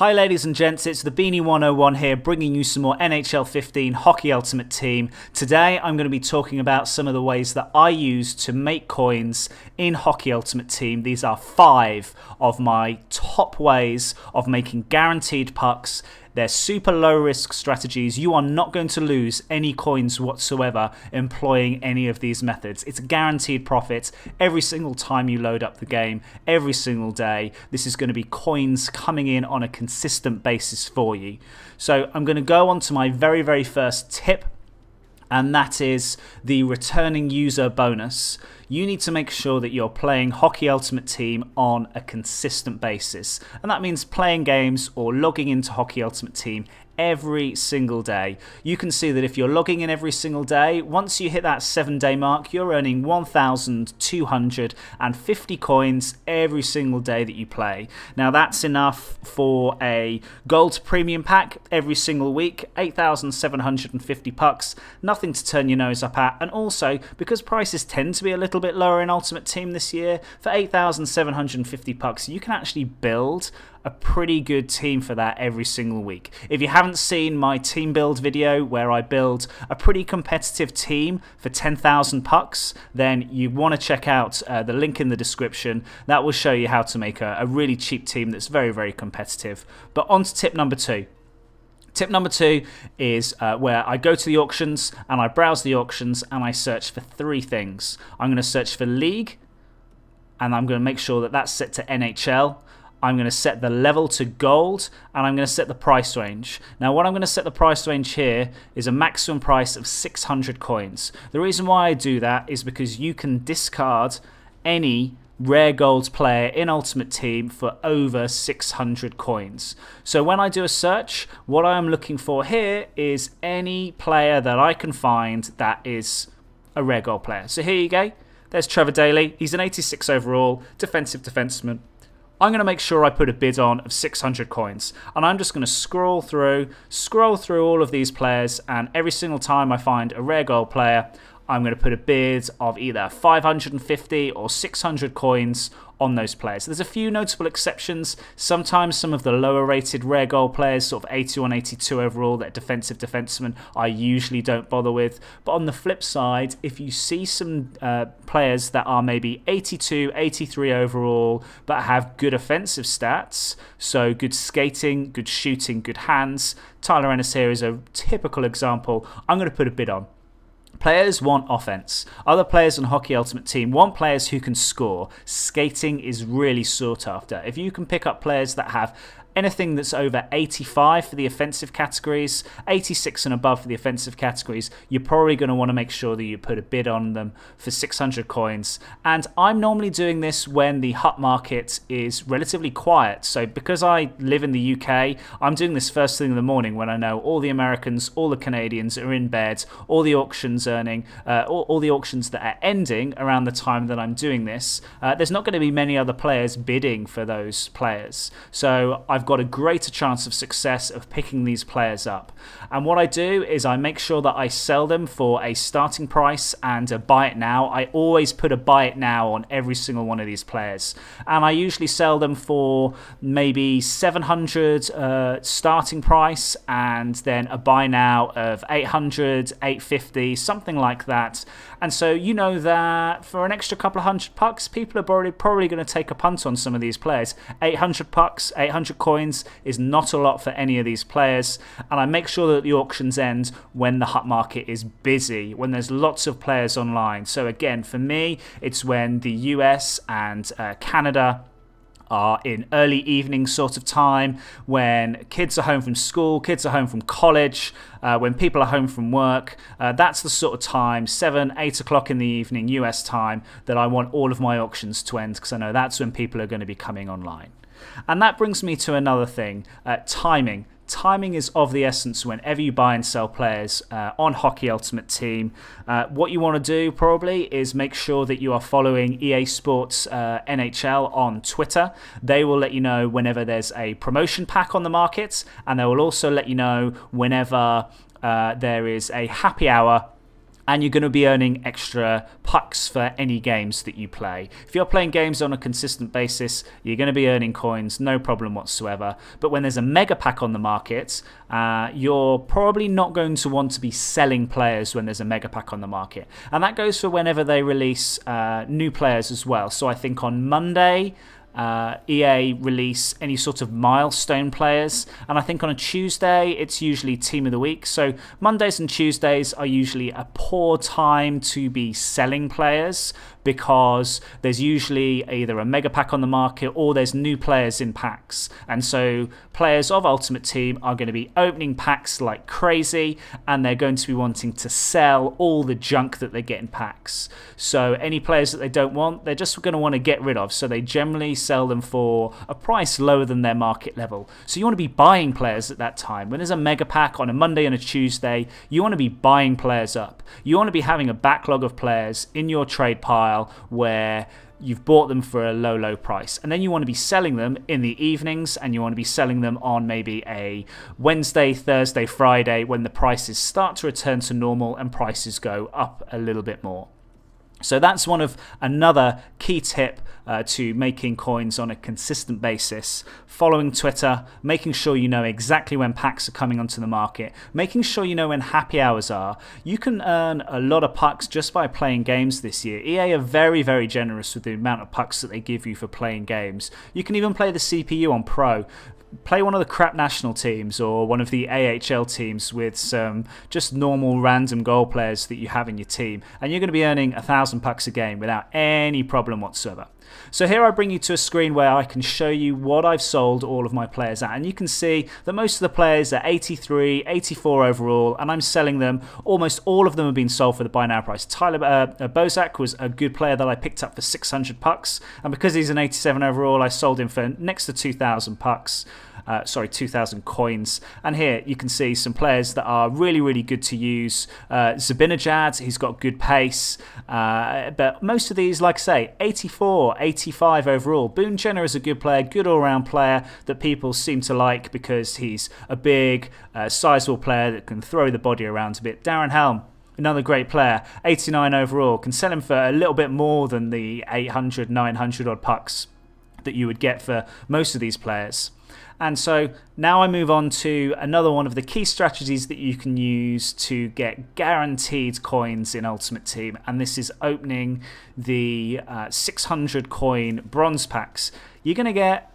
Hi ladies and gents, it's the Beanie 101 here, bringing you some more NHL 15 Hockey Ultimate Team. Today I'm going to be talking about some of the ways that I use to make coins in Hockey Ultimate Team. These are 5 of my top ways of making guaranteed pucks. They're super low risk strategies. You are not going to lose any coins whatsoever employing any of these methods. It's a guaranteed profit every single time you load up the game, every single day. This is going to be coins coming in on a consistent basis for you. So I'm going to go on to my very first tip, and that is the returning user bonus. You need to make sure that you're playing Hockey Ultimate Team on a consistent basis. And that means playing games or logging into Hockey Ultimate Team every single day. You can see that if you're logging in every single day, once you hit that 7-day mark, you're earning 1,250 coins every single day that you play. Now that's enough for a gold premium pack every single week, 8,750 pucks, nothing to turn your nose up at. And also, because prices tend to be a little bit lower in Ultimate Team this year, for 8,750 pucks, you can actually build a pretty good team for that every single week. If you haven't seen my team build video where I build a pretty competitive team for 10,000 pucks, then you want to check out the link in the description. That will show you how to make a really cheap team that's very competitive. But on to tip number 2. Tip number 2 is where I go to the auctions and I browse the auctions and I search for 3 things. I'm going to search for league, and I'm going to make sure that that's set to NHL. I'm going to set the level to gold, and I'm going to set the price range. Now what I'm going to set the price range here is a maximum price of 600 coins. The reason why I do that is because you can discard any rare gold player in Ultimate Team for over 600 coins. So when I do a search, what I'm looking for here is any player that I can find that is a rare gold player. So here you go. There's Trevor Daley. He's an 86 overall defensive defenseman. I'm going to make sure I put a bid on of 600 coins, and I'm just going to scroll through all of these players, and every single time I find a rare gold player, I'm going to put a bid of either 550 or 600 coins on those players. There's a few notable exceptions. Sometimes some of the lower rated rare gold players, sort of 81, 82 overall, that defensive defensemen, I usually don't bother with. But on the flip side, if you see some players that are maybe 82, 83 overall, but have good offensive stats, so good skating, good shooting, good hands, Tyler Ennis here is a typical example, I'm going to put a bid on. Players want offense. Other players on Hockey Ultimate Team want players who can score. Skating is really sought after. If you can pick up players that have anything that's over 85 for the offensive categories, 86 and above for the offensive categories, you're probably going to want to make sure that you put a bid on them for 600 coins. And I'm normally doing this when the HUT market is relatively quiet. So because I live in the UK, I'm doing this first thing in the morning when I know all the Americans, all the Canadians are in bed, all the auctions all the auctions that are ending around the time that I'm doing this. There's not going to be many other players bidding for those players. So I've got a greater chance of success of picking these players up. And what I do is I make sure that I sell them for a starting price and a buy it now. I always put a buy it now on every single one of these players. And I usually sell them for maybe 700 starting price, and then a buy now of 800, 850, something like that. And so you know that for an extra couple of hundred pucks, people are probably going to take a punt on some of these players. 800 pucks, 800 coins is not a lot for any of these players, and I make sure that the auctions end when the HUT market is busy, when there's lots of players online. So again, for me, it's when the US and Canada are in early evening sort of time, when kids are home from school, kids are home from college, when people are home from work. That's the sort of time, 7, 8 o'clock in the evening US time, that I want all of my auctions to end, because I know that's when people are going to be coming online. And that brings me to another thing, timing. Timing is of the essence whenever you buy and sell players on Hockey Ultimate Team. What you want to do probably is make sure that you are following EA Sports NHL on Twitter. They will let you know whenever there's a promotion pack on the market, and they will also let you know whenever there is a happy hour and you're going to be earning extra pucks for any games that you play. If you're playing games on a consistent basis, you're going to be earning coins, no problem whatsoever. But when there's a mega pack on the market, you're probably not going to want to be selling players when there's a mega pack on the market. And that goes for whenever they release new players as well. So I think on Monday, EA release any sort of milestone players, and I think on a Tuesday it's usually Team of the Week. So Mondays and Tuesdays are usually a poor time to be selling players, because there's usually either a mega pack on the market or there's new players in packs, and so players of Ultimate Team are going to be opening packs like crazy, and they're going to be wanting to sell all the junk that they get in packs. So any players that they don't want, they're just going to want to get rid of, so they generally sell them for a price lower than their market level. So you want to be buying players at that time. When there's a mega pack on a Monday and a Tuesday, you want to be buying players up. You want to be having a backlog of players in your trade pile where you've bought them for a low price, and then you want to be selling them in the evenings, and you want to be selling them on maybe a Wednesday, Thursday, Friday, when the prices start to return to normal and prices go up a little bit more. So that's another key tip to making coins on a consistent basis. Following Twitter, making sure you know exactly when packs are coming onto the market, making sure you know when happy hours are. You can earn a lot of pucks just by playing games this year. EA are very generous with the amount of pucks that they give you for playing games. You can even play the CPU on Pro. Play one of the crap national teams or one of the AHL teams with some just normal random goal players that you have in your team, and you're going to be earning 1,000 pucks a game without any problem whatsoever. So here I bring you to a screen where I can show you what I've sold all of my players at, and you can see that most of the players are 83, 84 overall, and I'm selling them. Almost all of them have been sold for the buy now price. Tyler Bozak was a good player that I picked up for 600 pucks, and because he's an 87 overall, I sold him for next to 2,000 pucks. 2,000 coins. And here you can see some players that are really good to use. Zabinajad, he's got good pace, but most of these, like I say, 84, 85 overall. Boone Jenner is a good player, good all-round player that people seem to like because he's a big, sizable player that can throw the body around a bit. Darren Helm, another great player, 89 overall, can sell him for a little bit more than the 800, 900 odd pucks that you would get for most of these players. And so now I move on to another one of the key strategies that you can use to get guaranteed coins in Ultimate Team, and this is opening the 600 coin bronze packs. You're going to get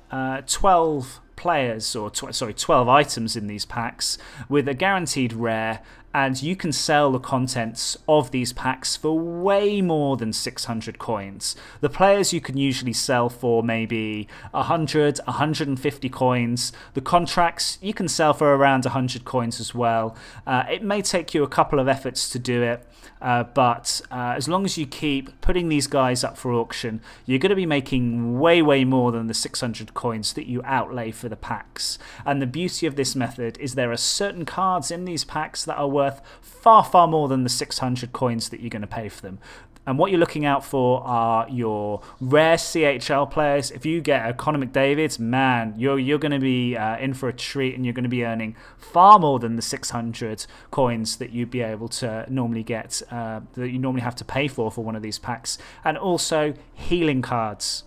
12 players, or 12 items in these packs with a guaranteed rare, and you can sell the contents of these packs for way more than 600 coins. The players you can usually sell for maybe 100, 150 coins. The contracts you can sell for around 100 coins as well. It may take you a couple of efforts to do it, but as long as you keep putting these guys up for auction, you're going to be making way more than the 600 coins that you outlay for the packs. And the beauty of this method is there are certain cards in these packs that are worth far more than the 600 coins that you're going to pay for them. And what you're looking out for are your rare CHL players. If you get a Connor McDavid, man, you're going to be in for a treat, and you're going to be earning far more than the 600 coins that you'd be able to normally get, that you normally have to pay for one of these packs. And also healing cards.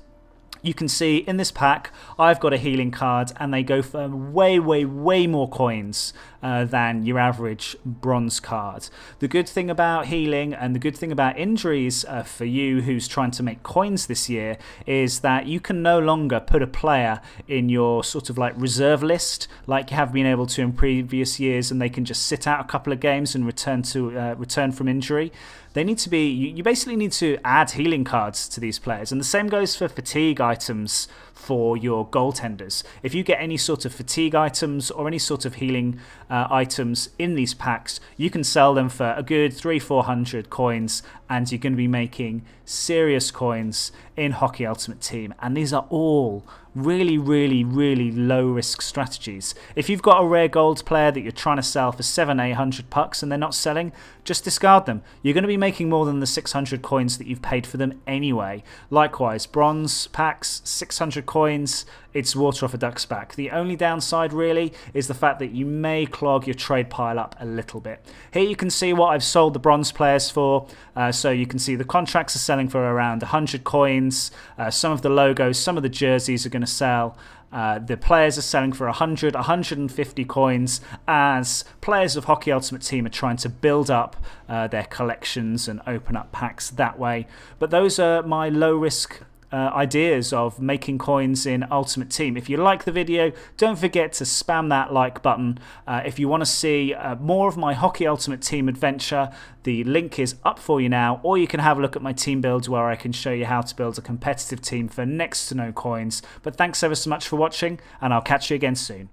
You can see in this pack, I've got a healing card, and they go for way more coins than your average bronze card. The good thing about healing and the good thing about injuries for you who's trying to make coins this year is that you can no longer put a player in your sort of like reserve list like you have been able to in previous years, and they can just sit out a couple of games and return from injury. They need to be, you basically need to add healing cards to these players, and the same goes for fatigue items for your goaltenders. If you get any sort of fatigue items or any sort of healing items in these packs, you can sell them for a good 300-400 coins, and you're going to be making serious coins in Hockey Ultimate Team. And these are all really low risk strategies. If you've got a rare gold player that you're trying to sell for 700-800 pucks and they're not selling, just discard them. You're going to be making more than the 600 coins that you've paid for them anyway. Likewise, bronze packs, 600 coins, it's water off a duck's back. The only downside really is the fact that you may clog your trade pile up a little bit. Here you can see what I've sold the bronze players for. So you can see the contracts are selling for around 100 coins. Some of the logos, some of the jerseys are going to sell. The players are selling for 100, 150 coins as players of Hockey Ultimate Team are trying to build up their collections and open up packs that way. But those are my low risk ideas of making coins in Ultimate Team. If you like the video, don't forget to spam that like button. If you want to see more of my Hockey Ultimate Team adventure, the link is up for you now, or you can have a look at my team builds where I can show you how to build a competitive team for next to no coins. But thanks ever so much for watching, and I'll catch you again soon.